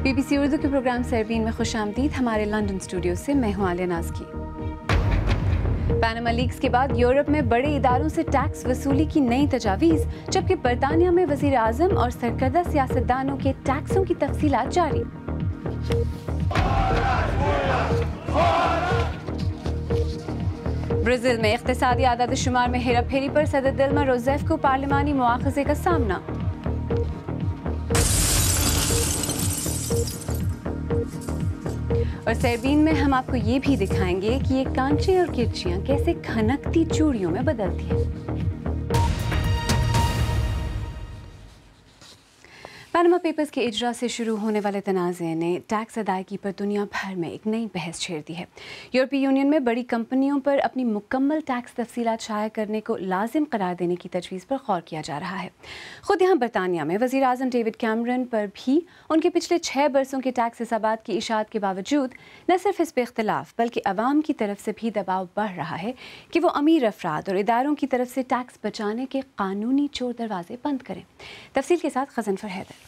BBC Urdu کے programme سیربین میں خوش آمدید. ہمارے لندن اسٹوڈیو سے میں ہوں عالیہ ناز کی. پاناما لیکس کے بعد یورپ میں بڑے اداروں سے ٹیکس وصولی کی نئی تجاویز، جبکہ برطانیہ میں وزیر اعظم اور سرکردہ سیاستدانوں کے ٹیکسوں کی تفصیلات جاری. برازیل میں اقتصادی اعداد و شمار میں ہیرا پھیری پر صدر دلما روزیف کو پارلیمانی مواخذے کا سامنا. اور سیربین میں ہم آپ کو یہ بھی دکھائیں گے کہ یہ کانچے اور کرچیاں کیسے کھنکتی چوڑیوں میں بدلتی ہیں. پاناما پیپرز کے اجرا سے شروع ہونے والے تنازع نے ٹیکس ادائیگی پر دنیا بھر میں ایک نئی بحث چھیڑ دی ہے. یورپی یونین میں بڑی کمپنیوں پر اپنی مکمل ٹیکس تفصیلات شائع کرنے کو لازم قرار دینے کی تجویز پر غور کیا جا رہا ہے. خود یہاں برطانیہ میں وزیر اعظم ڈیوڈ کیمرن پر بھی ان کے پچھلے 6 برسوں کے ٹیکس حسابات کی اشاعت کے باوجود نہ صرف اس پہ اختلاف بلکہ عوام کی طرف سے بھی دباؤ بڑھ رہا ہے کہ وہ امیر افراد اور اداروں کی طرف سے ٹیکس بچانے کے قانونی چور دروازے بند کریں. تفصیل کے ساتھ غضنفر حیدر.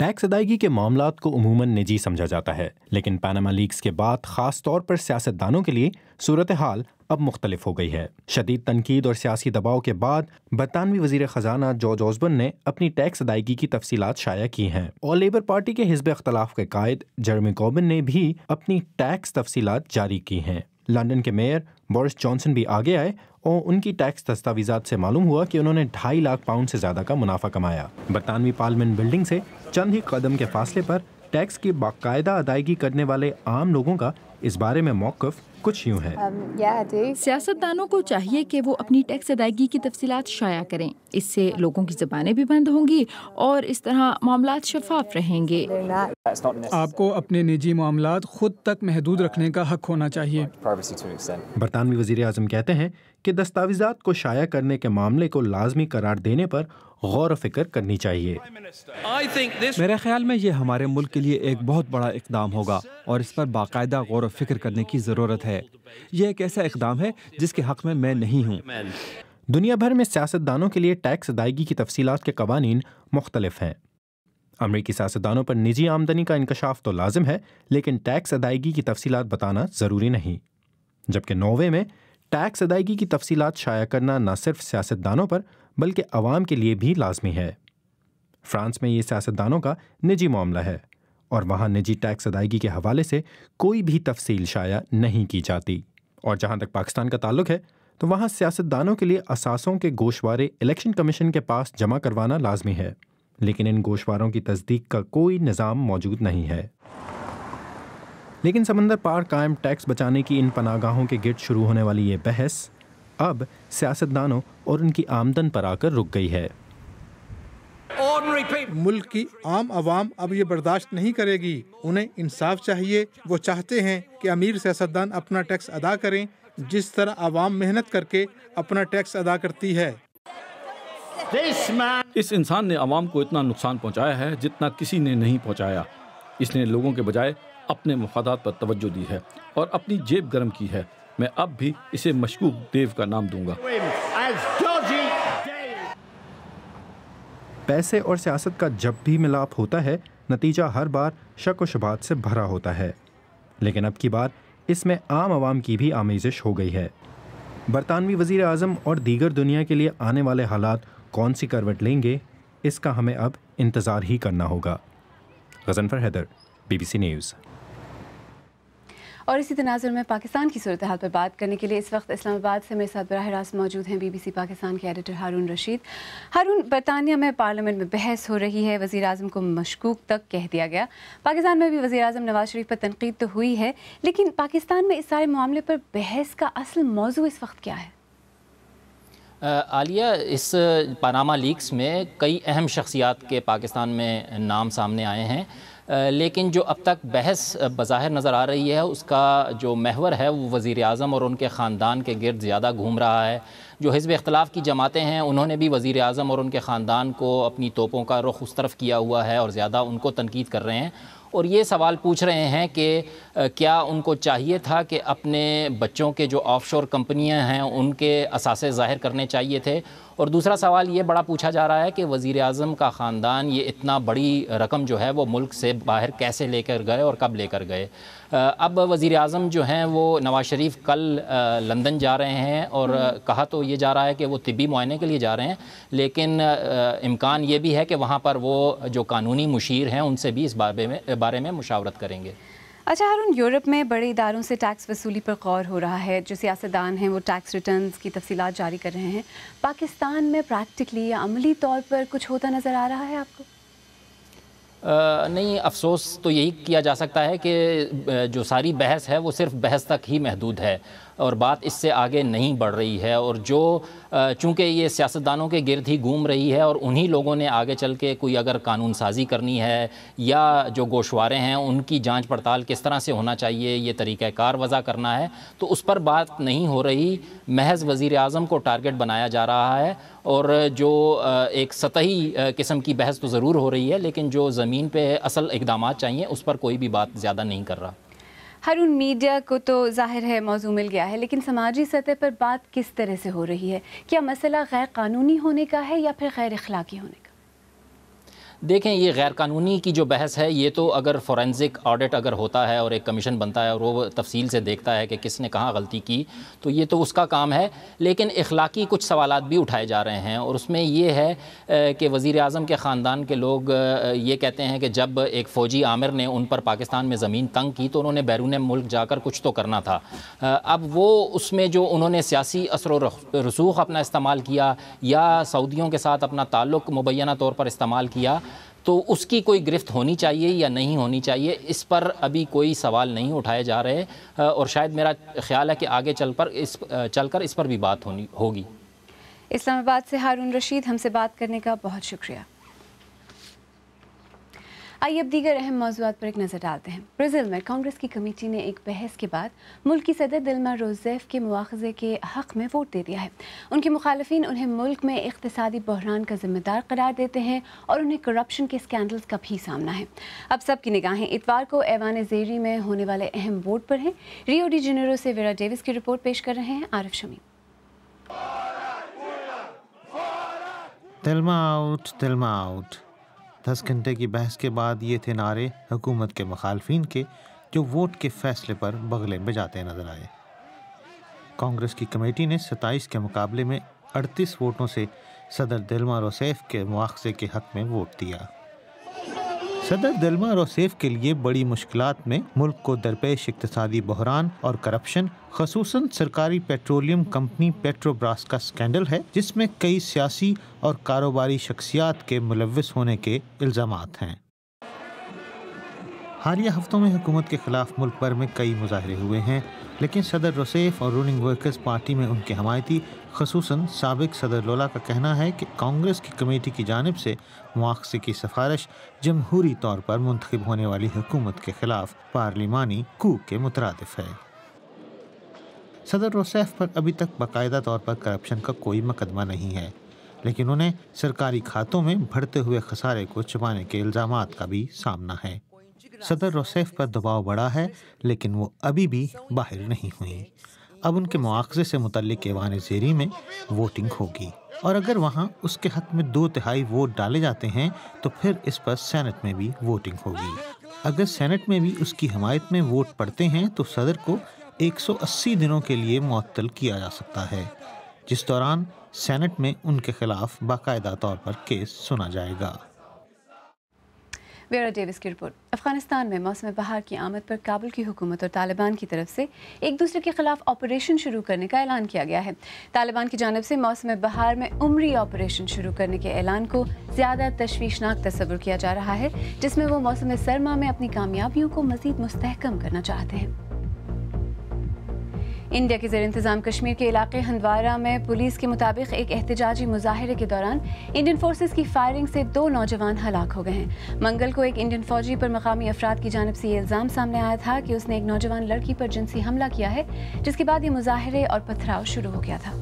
ٹیکس ادائیگی کے معاملات کو عموماً نجی سمجھا جاتا ہے، لیکن پاناما لیکس کے بعد خاص طور پر سیاستدانوں کے لیے صورتحال اب مختلف ہو گئی ہے. شدید تنقید اور سیاسی دباؤ کے بعد برطانوی وزیر خزانہ جارج آسبرن نے اپنی ٹیکس ادائیگی کی تفصیلات شائع کی ہیں، اور لیبر پارٹی کے حزب اختلاف کے قائد جیرمی کوربن نے بھی اپنی ٹیکس تفصیلات جاری کی ہیں. لندن کے میئر بورس جانسن بھی آگے آئے اور ان کی ٹیکس دستاویزات سے معلوم ہوا کہ انہوں نے 2.5 لاکھ پاؤنڈ سے زیادہ کا منافع کمایا. برطانوی پارلیمنٹ بلڈنگ سے چند ہی قدم کے فاصلے پر ٹیکس کی باقاعدہ ادائیگی کرنے والے عام لوگوں کا اس بارے میں موقف کچھ یوں ہے. سیاستدانوں کو چاہیے کہ وہ اپنی ٹیکس ادائیگی کی تفصیلات شائع کریں. اس سے لوگوں کی زبانیں بھی بند ہوں گی اور اس طرح معاملات شفاف رہیں گے. آپ کو اپنے نجی معاملات خود تک محدود رکھنے کا حق ہونا چاہیے. برطانوی وزیر اعظم کہتے ہیں کہ دستاویزات کو شائع کرنے کے معاملے کو لازمی قرار دینے پر غور و فکر کرنی چاہیے. میرے خیال میں یہ ہمارے ملک کے لیے ایک بہت بڑا اقدام ہوگا اور اس پر باقاعدہ غور و فکر کرنے کی ضرورت ہے. یہ ایک ایسا اقدام ہے جس کے حق میں نہیں ہوں. دنیا بھر میں سیاستدانوں کے لیے ٹیکس ادائیگی کی تفصیلات کے قوانین مختلف ہیں. امریکی سیاستدانوں پر نجی آمدنی کا انکشاف تو لازم ہے، لیکن ٹیکس ادائیگی کی تفصیلات بتانا ضروری نہیں. جبکہ ناروے میں ٹیکس ادائیگی کی تفصیلات شائع کرنا نہ صرف سیاستدانوں پر بلکہ عوام کے لیے بھی لازمی ہے. فرانس میں یہ سیاستدانوں کا نجی معاملہ ہے اور وہاں نجی ٹیکس ادائیگی کے حوالے سے کوئی بھی تفصیل شائع نہیں کی جاتی. اور جہاں تک پاکستان کا تعلق ہے تو وہاں سیاستدانوں کے لیے اثاثوں کے گوشوارے الیکشن کمیشن کے پاس جمع کروانا لازمی ہے، لیکن ان گوشواروں کی تصدیق کا کوئی نظام موجود نہیں ہے. لیکن سمندر پار قائم ٹیکس بچانے کی ان پناہ گاہوں کے گرد شروع ہونے والی یہ بحث اب سیاستدانوں اور ان کی آمدن پر آ کر رک گئی ہے. ملک کی عام عوام اب یہ برداشت نہیں کرے گی. انہیں انصاف چاہیے. وہ چاہتے ہیں کہ امیر سیاستدان اپنا ٹیکس ادا کریں جس طرح عوام محنت کر کے اپنا ٹیکس ادا کرتی ہے. اس انسان نے عوام کو اتنا نقصان پہنچایا ہے جتنا کسی نے نہیں پہنچایا. اس نے لوگوں کے بجائے اپنے مفادات پر توجہ دی ہے اور اپنی جیب گرم کی ہے. میں اب بھی اسے مشکوک دیو کا نام دوں گا. پیسے اور سیاست کا جب بھی ملاپ ہوتا ہے نتیجہ ہر بار شک و شبہات سے بھرا ہوتا ہے، لیکن اب کی بار اس میں عام عوام کی بھی آمیزش ہو گئی ہے. برطانوی وزیر اعظم اور دیگر دنیا کے لیے آنے والے حالات کون سی کروٹ لیں گے، اس کا ہمیں اب انتظار ہی کرنا ہوگا. Ghazanfar Haider, BBC news. اور اسی تناظر میں پاکستان کی صورتحال پر بات کرنے کے لیے اس وقت اسلام آباد سے میرے ساتھ براہ راست موجود ہیں BBC پاکستان کے ایڈیٹر ہارون رشید. ہارون، برطانیہ میں پارلیمنٹ میں بحث ہو رہی ہے، وزیر اعظم کو مشکوک تک کہہ دیا گیا. پاکستان میں بھی وزیر اعظم نواز شریف پر تنقید تو ہوئی ہے، لیکن پاکستان میں اس سارے معاملے پر بحث کا اصل موضوع اس وقت کیا ہے؟ عالیہ، اس پاناما لیکس میں کئی اہم شخصیات کے پاکستان میں نام سامنے آئے ہیں، لیکن جو اب تک بحث بظاہر نظر آ رہی ہے اس کا جو محور ہے وہ وزیر اعظم اور ان کے خاندان کے گرد زیادہ گھوم رہا ہے. جو حزب اختلاف کی جماعتیں ہیں انہوں نے بھی وزیر اعظم اور ان کے خاندان کو اپنی توپوں کا رخ اس طرف کیا ہوا ہے اور زیادہ ان کو تنقید کر رہے ہیں اور یہ سوال پوچھ رہے ہیں کہ کیا ان کو چاہیے تھا کہ اپنے بچوں کے جو آف شور کمپنیاں ہیں ان کے اثاثے ظاہر کرنے چاہیے تھے اور دوسرا سوال یہ بڑا پوچھا جا رہا ہے کہ وزیر اعظم کا خاندان یہ اتنا بڑی رقم جو ہے وہ ملک سے باہر کیسے لے کر گئے اور کب لے کر گئے. اب وزیر اعظم جو ہیں وہ نواز شریف کل لندن جا رہے ہیں اور کہا تو یہ جا رہا ہے کہ وہ طبی معائنے کے لیے جا رہے ہیں, لیکن امکان یہ بھی ہے کہ وہاں پر وہ جو قانونی مشیر ہیں ان سے بھی اس بارے میں مشاورت کریں گے. اچھا ہارون, یورپ میں بڑے اداروں سے ٹیکس وصولی پر غور ہو رہا ہے. جو سیاستدان ہیں وہ ٹیکس ریٹرنز کی تفصیلات جاری کر رہے ہیں. پاکستان میں پریکٹیکلی یا عملی طور پر کچھ ہوتا نظر آ رہا ہے آپ کو؟ نہیں, افسوس تو یہی کیا جا سکتا ہے کہ جو ساری بحث ہے وہ صرف بحث تک ہی محدود ہے اور بات اس سے آگے نہیں بڑھ رہی ہے. اور جو چونکہ یہ سیاستدانوں کے گرد ہی گھوم رہی ہے اور انہی لوگوں نے آگے چل کے کوئی اگر قانون سازی کرنی ہے یا جو گوشوارے ہیں ان کی جانچ پڑتال کس طرح سے ہونا چاہیے, یہ طریقہ کار وضع کرنا ہے, تو اس پر بات نہیں ہو رہی. محض وزیر اعظم کو ٹارگٹ بنایا جا رہا ہے اور جو ایک سطحی قسم کی بحث تو ضرور ہو رہی ہے, لیکن جو زمین پہ اصل اقدامات چاہیے اس پر کوئی بھی بات زیادہ نہیں کر رہا. ہارون, میڈیا کو تو ظاہر ہے موضوع مل گیا ہے, لیکن سماجی سطح پر بات کس طرح سے ہو رہی ہے؟ کیا مسئلہ غیر قانونی ہونے کا ہے یا پھر غیر اخلاقی ہونے کا؟ دیکھیں, یہ غیر قانونی کی جو بحث ہے یہ تو اگر فورینزک آڈٹ اگر ہوتا ہے اور ایک کمیشن بنتا ہے اور وہ تفصیل سے دیکھتا ہے کہ کس نے کہاں غلطی کی تو یہ تو اس کا کام ہے, لیکن اخلاقی کچھ سوالات بھی اٹھائے جا رہے ہیں. اور اس میں یہ ہے کہ وزیر اعظم کے خاندان کے لوگ یہ کہتے ہیں کہ جب ایک فوجی عامر نے ان پر پاکستان میں زمین تنگ کی تو انہوں نے بیرون ملک جا کر کچھ تو کرنا تھا. اب وہ اس میں جو انہوں نے سیاسی اثر و رسوخ اپنا استعمال کیا یا سعودیوں کے ساتھ اپنا تعلق مبینہ طور پر استعمال کیا, تو اس کی کوئی گرفت ہونی چاہیے یا نہیں ہونی چاہیے, اس پر ابھی کوئی سوال نہیں اٹھائے جا رہے. اور شاید میرا خیال ہے کہ آگے چل کر اس پر بھی بات ہوگی. اسلام آباد سے ہارون رشید, ہم سے بات کرنے کا بہت شکریہ. آئیے اب دیگر اہم موضوعات پر ایک نظر ڈالتے ہیں. برازیل میں کانگریس کی کمیٹی نے ایک بحث کے بعد ملک کی صدر دلما روسیف کے مواخذے کے حق میں ووٹ دے دیا ہے. ان کے مخالفین انہیں ملک میں اقتصادی بحران کا ذمہ دار قرار دیتے ہیں اور انہیں کرپشن کے اسکینڈلز کا بھی سامنا ہے. اب سب کی نگاہیں اتوار کو ایوان زیری میں ہونے والے اہم ووٹ پر ہیں. ریو ڈی جنیرو سے ویرا ڈیوس کی رپورٹ پیش کر رہے ہیں Arif Shamim. Dilma out, Dilma out. 10 گھنٹے کی بحث کے بعد یہ تھے نعرے حکومت کے مخالفین کے جو ووٹ کے فیصلے پر بغلیں بجاتے نظر آئے. کانگریس کی کمیٹی نے 27 کے مقابلے میں 38 ووٹوں سے صدر دلما روسیف کے مواخذے کے حق میں ووٹ دیا. صدر دلما روسیف کے لیے بڑی مشکلات میں ملک کو درپیش اقتصادی بحران اور کرپشن, خصوصاً سرکاری پیٹرولیم کمپنی پیٹرو براس کا اسکینڈل ہے, جس میں کئی سیاسی اور کاروباری شخصیات کے ملوث ہونے کے الزامات ہیں. حالیہ ہفتوں میں حکومت کے خلاف ملک بھر میں کئی مظاہرے ہوئے ہیں, لیکن صدر روسیف اور رولنگ ورکرز پارٹی میں ان کے حمایتی, خصوصاً سابق صدر لولا کا کہنا ہے کہ کانگریس کی کمیٹی کی جانب سے مواخذے کی سفارش جمہوری طور پر منتخب ہونے والی حکومت کے خلاف پارلیمانی کو کے مترادف ہے. صدر روسیف پر ابھی تک باقاعدہ طور پر کرپشن کا کوئی مقدمہ نہیں ہے, لیکن انہیں سرکاری کھاتوں میں بڑھتے ہوئے خسارے کو چھپانے کے الزامات کا بھی سامنا ہے. صدر روسیف پر دباؤ بڑھا ہے, لیکن وہ ابھی بھی باہر نہیں ہوئی. اب ان کے مواخذے سے متعلق ایوان زیری میں ووٹنگ ہوگی, اور اگر وہاں اس کے حق میں 2/3 ووٹ ڈالے جاتے ہیں تو پھر اس پر سینٹ میں بھی ووٹنگ ہوگی. اگر سینٹ میں بھی اس کی حمایت میں ووٹ پڑتے ہیں تو صدر کو 180 دنوں کے لیے معطل کیا جا سکتا ہے, جس دوران سینٹ میں ان کے خلاف باقاعدہ طور پر کیس سنا جائے گا. ویرا ڈیوس کی رپورٹ. افغانستان میں موسم بہار کی آمد پر کابل کی حکومت اور طالبان کی طرف سے ایک دوسرے کے خلاف آپریشن شروع کرنے کا اعلان کیا گیا ہے. طالبان کی جانب سے موسم بہار میں عمری آپریشن شروع کرنے کے اعلان کو زیادہ تشویشناک تصور کیا جا رہا ہے, جس میں وہ موسم سرما میں اپنی کامیابیوں کو مزید مستحکم کرنا چاہتے ہیں. انڈیا کے زیر انتظام کشمیر کے علاقے ہندوارہ میں پولیس کے مطابق ایک احتجاجی مظاہرے کے دوران انڈین فورسز کی فائرنگ سے 2 نوجوان ہلاک ہو گئے ہیں. منگل کو ایک انڈین فوجی پر مقامی افراد کی جانب سے یہ الزام سامنے آیا تھا کہ اس نے ایک نوجوان لڑکی پر جنسی حملہ کیا ہے, جس کے بعد یہ مظاہرے اور پتھراؤ شروع ہو گیا تھا.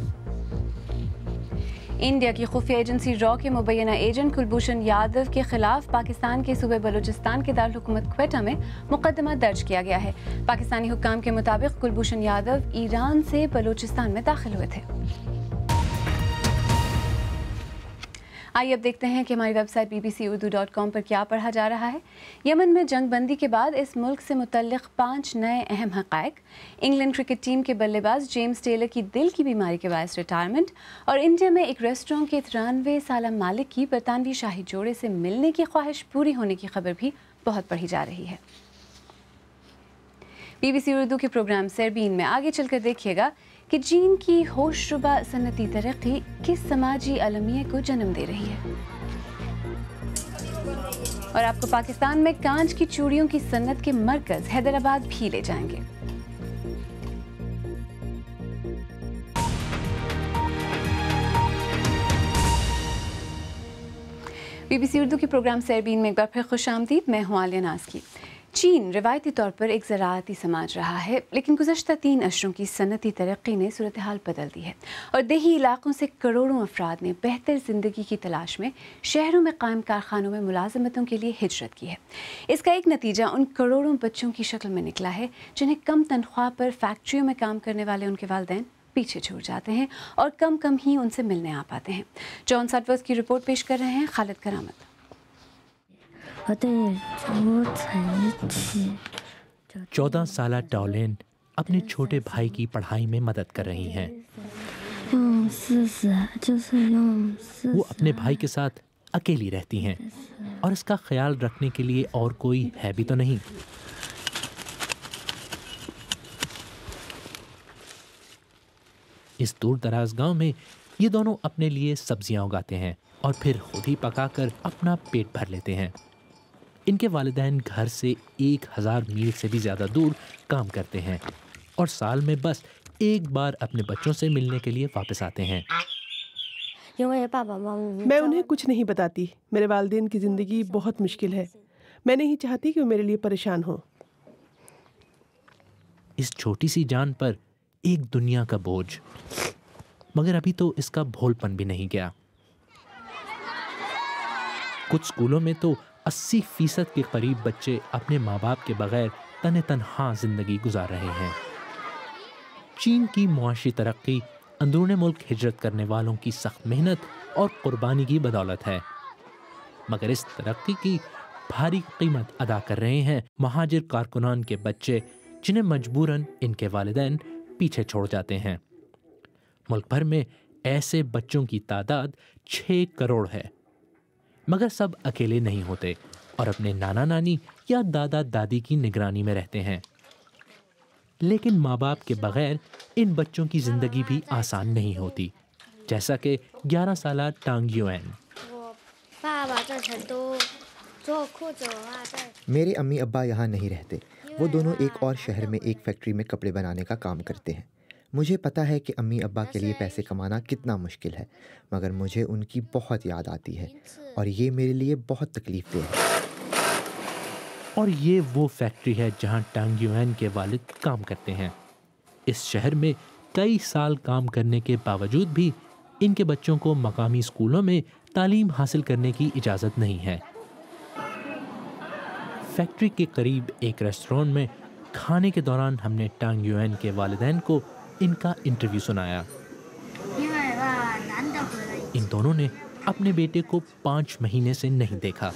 انڈیا کی خفیہ ایجنسی را کے مبینہ ایجنٹ کلبھوشن یادو کے خلاف پاکستان کے صوبے بلوچستان کے دارالحکومت کوئٹہ میں مقدمہ درج کیا گیا ہے. پاکستانی حکام کے مطابق کلبھوشن یادو ایران سے بلوچستان میں داخل ہوئے تھے. آئیے اب دیکھتے ہیں کہ ہماری ویب سائٹ bbcurdu.com پر کیا پڑھا جا رہا ہے۔ یمن میں جنگ بندی کے بعد اس ملک سے متعلق 5 نئے اہم حقائق، انگلینڈ کرکٹ ٹیم کے بلے باز جیمز ٹیلر کی دل کی بیماری کے باعث ریٹائرمنٹ، اور انڈیا میں ایک ریسٹوران کے 93 سالہ مالک کی برطانوی شاہی جوڑے سے ملنے کی خواہش پوری ہونے کی خبر بھی بہت پڑھی جا رہی ہے۔ BBC اردو کے پروگرام سیربین میں آگے چل کر دیکھیے گا کہ چین کی ہوش ربا صنعتی ترقی کس سماجی المیہ کو جنم دے رہی ہے، اور آپ کو پاکستان میں کانچ کی چوڑیوں کی صنعت کے مرکز حیدرآباد بھی لے جائیں گے۔ BBC اردو کے پروگرام سیربین میں ایک بار پھر خوش آمدید، میں ہوں عالیہ ناز کی۔ چین روایتی طور پر ایک زراعتی سماج رہا ہے، لیکن گزشتہ 3 عشروں کی صنعتی ترقی نے صورتحال بدل دی ہے اور دیہی علاقوں سے کروڑوں افراد نے بہتر زندگی کی تلاش میں شہروں میں قائم کارخانوں میں ملازمتوں کے لیے ہجرت کی ہے۔ اس کا ایک نتیجہ ان کروڑوں بچوں کی شکل میں نکلا ہے جنہیں کم تنخواہ پر فیکٹریوں میں کام کرنے والے ان کے والدین پیچھے چھوڑ جاتے ہیں اور کم ہی ان سے ملنے آ پاتے ہیں۔ جان سٹورز کی رپورٹ پیش کر رہے ہیں خالد کرامت۔ 14 سالہ ٹولین اپنے چھوٹے بھائی کی پڑھائی میں مدد کر رہی ہیں۔ وہ اپنے بھائی کے ساتھ اکیلی رہتی ہیں اور اس کا خیال رکھنے کے لیے اور کوئی ہے بھی تو نہیں۔ اس دور دراز گاؤں میں یہ دونوں اپنے لیے سبزیاں اگاتے ہیں اور پھر خود ہی پکا کر اپنا پیٹ بھر لیتے ہیں۔ ان کے والدین گھر سے 1000 میل سے بھی زیادہ دور کام کرتے ہیں اور سال میں بس ایک بار اپنے بچوں سے ملنے کے لیے واپس آتے ہیں۔ میں انہیں کچھ نہیں بتاتی، میرے والدین کی زندگی بہت مشکل ہے، میں نہیں چاہتی کہ وہ میرے لیے پریشان ہوں۔ اس چھوٹی سی جان پر ایک دنیا کا بوجھ، مگر ابھی تو اس کا بھول پن بھی نہیں گیا۔ کچھ اسکولوں میں تو 80% کے قریب بچے اپنے ماں باپ کے بغیر تنہا زندگی گزار رہے ہیں۔ چین کی معاشی ترقی اندرون ملک ہجرت کرنے والوں کی سخت محنت اور قربانی کی بدولت ہے، مگر اس ترقی کی بھاری قیمت ادا کر رہے ہیں مہاجر کارکنان کے بچے، جنہیں مجبوراً ان کے والدین پیچھے چھوڑ جاتے ہیں۔ ملک بھر میں ایسے بچوں کی تعداد 6 کروڑ ہے، مگر سب اکیلے نہیں ہوتے اور اپنے نانا نانی یا دادا دادی کی نگرانی میں رہتے ہیں۔ لیکن ماں باپ کے بغیر ان بچوں کی زندگی بھی آسان نہیں ہوتی، جیسا کہ 11 سالہ ٹانگ یوئن۔ میرے امی ابا یہاں نہیں رہتے، وہ دونوں ایک اور شہر میں ایک فیکٹری میں کپڑے بنانے کا کام کرتے ہیں۔ مجھے پتا ہے کہ امی ابا کے لیے پیسے کمانا کتنا مشکل ہے، مگر مجھے ان کی بہت یاد آتی ہے اور یہ میرے لیے بہت تکلیف دہ ہے۔ اور یہ وہ فیکٹری ہے جہاں ٹانگ یوئن کے والد کام کرتے ہیں۔ اس شہر میں کئی سال کام کرنے کے باوجود بھی ان کے بچوں کو مقامی اسکولوں میں تعلیم حاصل کرنے کی اجازت نہیں ہے۔ فیکٹری کے قریب ایک ریسٹوران میں کھانے کے دوران ہم نے ٹانگ یوئن کے والدین کو ان کا انٹرویو سنایا۔ ان دونوں نے اپنے بیٹے کو 5 مہینے سے نہیں دیکھا۔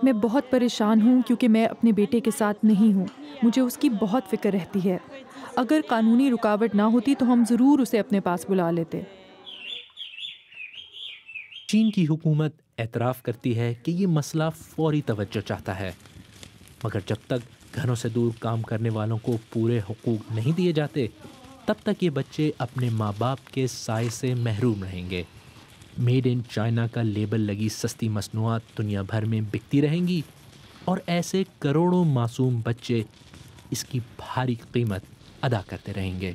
میں بہت پریشان ہوں کیونکہ میں اپنے بیٹے کے ساتھ نہیں ہوں، مجھے اس کی بہت فکر رہتی ہے۔ اگر قانونی رکاوٹ نہ ہوتی تو ہم ضرور اسے اپنے پاس بلا لیتے۔ چین کی حکومت اعتراف کرتی ہے کہ یہ مسئلہ فوری توجہ چاہتا ہے، مگر جب تک گھروں سے دور کام کرنے والوں کو پورے حقوق نہیں دیے جاتے، تب تک یہ بچے اپنے ماں باپ کے سائے سے محروم رہیں گے۔ میڈ ان چائنا کا لیبل لگی سستی مصنوعات دنیا بھر میں بکتی رہیں گی اور ایسے کروڑوں معصوم بچے اس کی بھاری قیمت ادا کرتے رہیں گے۔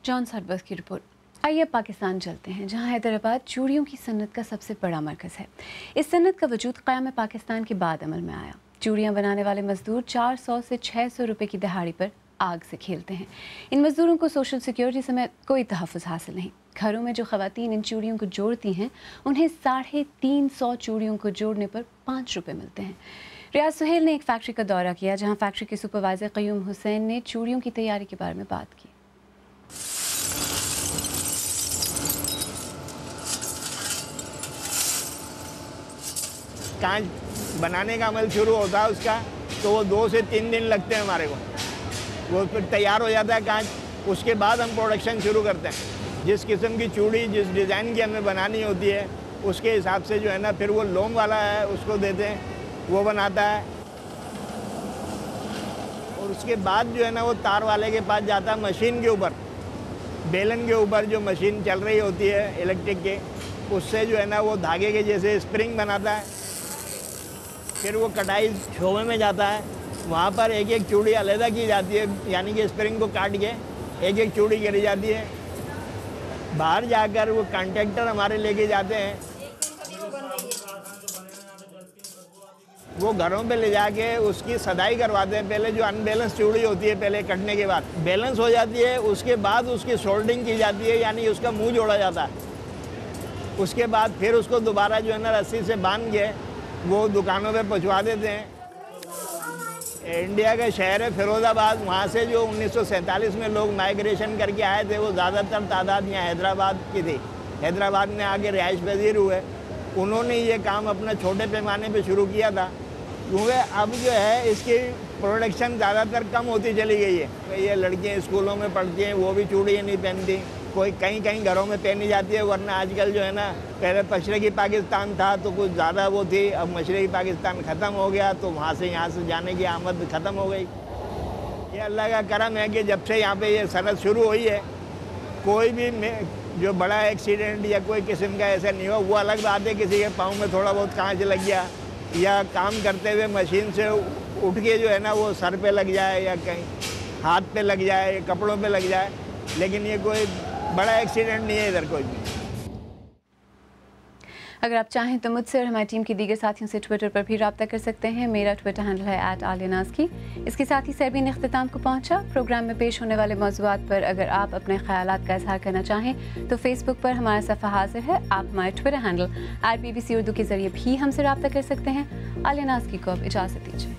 جان سٹورز کی رپورٹ۔ آئیے پاکستان چلتے ہیں، جہاں حیدرآباد چوڑیوں کی صنعت کا سب سے بڑا مرکز ہے۔ اس صنعت کا وجود قیام پاکستان کے بعد عمل میں آیا۔ چوڑیاں بنانے والے مزدور 400 سے 600 روپے کی دہاڑی پر آگ سے کھیلتے ہیں۔ ان مزدوروں کو سوشل سیکیورٹی سمیت کوئی تحفظ حاصل نہیں۔ گھروں میں جو خواتین ان چوڑیوں کو جوڑتی ہیں، انہیں 350 چوڑیوں کو جوڑنے پر 5 روپے ملتے ہیں۔ ریاض سہیل نے ایک فیکٹری کا دورہ کیا جہاں فیکٹری کے سپروائزر قیوم حسین نے چوڑیوں کی تیاری کے بارے میں بات کی۔ کانچ بنانے کا عمل شروع ہوتا ہے اس کا تو وہ 2 سے 3 دن لگتے ہیں ہمارے کو، وہ پھر تیار ہو جاتا ہے کانچ، اس کے بعد ہم پروڈکشن شروع کرتے ہیں۔ جس قسم کی چوڑی جس ڈیزائن کی ہمیں بنانی ہوتی ہے اس کے حساب سے جو ہے نا پھر وہ لوم والا ہے اس کو دیتے ہیں، وہ بناتا ہے، اور اس کے بعد جو ہے نا وہ تار والے کے پاس جاتا ہے مشین کے اوپر، بیلن کے اوپر جو مشین چل رہی ہوتی ہے الیکٹرک کے، اس سے جو ہے نا وہ دھاگے کے جیسے اسپرنگ بناتا ہے، پھر وہ کٹائی شعبے میں جاتا ہے، وہاں پر ایک ایک چوڑی علیحدہ کی جاتی ہے، یعنی کہ اسپرنگ کو کاٹ کے ایک ایک چوڑی کری جاتی ہے، باہر جا کر وہ کانٹریکٹر ہمارے لے کے جاتے ہیں، وہ گھروں پہ لے جا کے اس کی صدائی کرواتے ہیں۔ پہلے جو ان بیلنس چوڑی ہوتی ہے پہلے کٹنے کے بعد بیلنس ہو جاتی ہے، اس کے بعد اس کی سولڈنگ کی جاتی ہے، یعنی اس کا منہ جوڑا جاتا ہے، اس کے بعد پھر اس کو دوبارہ جو ہے نا رسی سے باندھ کے وہ دکانوں پہ پہنچوا دیتے ہیں۔ انڈیا کا شہر ہے فیروز آباد، وہاں سے جو 1947 میں لوگ مائیگریشن کر کے آئے تھے وہ زیادہ تر تعداد یہاں حیدرآباد کی تھی، حیدرآباد میں آگے رہائش پذیر ہوئے، انہوں نے یہ کام اپنا چھوٹے پیمانے پہ شروع کیا تھا، کیونکہ اب جو ہے اس کی پروڈکشن زیادہ تر کم ہوتی چلی گئی ہے۔ یہ لڑکیاں اسکولوں میں پڑھتی ہیں وہ بھی چوڑیاں نہیں پہنتی، کوئی کہیں گھروں میں پہنی جاتی ہے، ورنہ آج کل جو ہے نا پہلے مشرقی پاکستان تھا تو کچھ زیادہ وہ تھی، اب مشرقی پاکستان ختم ہو گیا تو وہاں سے یہاں سے جانے کی آمد ختم ہو گئی۔ یہ اللہ کا کرم ہے کہ جب سے یہاں پہ یہ صنعت شروع ہوئی ہے کوئی بھی جو بڑا ایکسیڈنٹ یا کوئی قسم کا ایسا نہیں ہوا، وہ الگ بات ہے کسی کے پاؤں میں تھوڑا بہت کانچ لگ گیا یا کام کرتے ہوئے مشین سے اٹھ کے جو ہے نا وہ سر پہ لگ جائے یا کہیں ہاتھ پہ لگ جائے یا کپڑوں پہ لگ جائے، لیکن یہ کوئی بڑا ایکسیڈنٹ نہیں ہے ادھر کوئی بھی۔ اگر آپ چاہیں تو مجھ سے اور ہماری ٹیم کی دیگر ساتھیوں سے ٹویٹر پر بھی رابطہ کر سکتے ہیں۔ میرا ٹویٹر ہینڈل ہے @alianazki۔ اس کے ساتھ ہی سربین اختتام کو پہنچا۔ پروگرام میں پیش ہونے والے موضوعات پر اگر آپ اپنے خیالات کا اظہار کرنا چاہیں تو فیس بک پر ہمارا صفحہ حاضر ہے، آپ ہمارے ٹویٹر ہینڈل @BBC اردو کے ذریعے بھی ہم سے رابطہ کر سکتے ہیں۔ alianazki کو اب اجازت دیجیے۔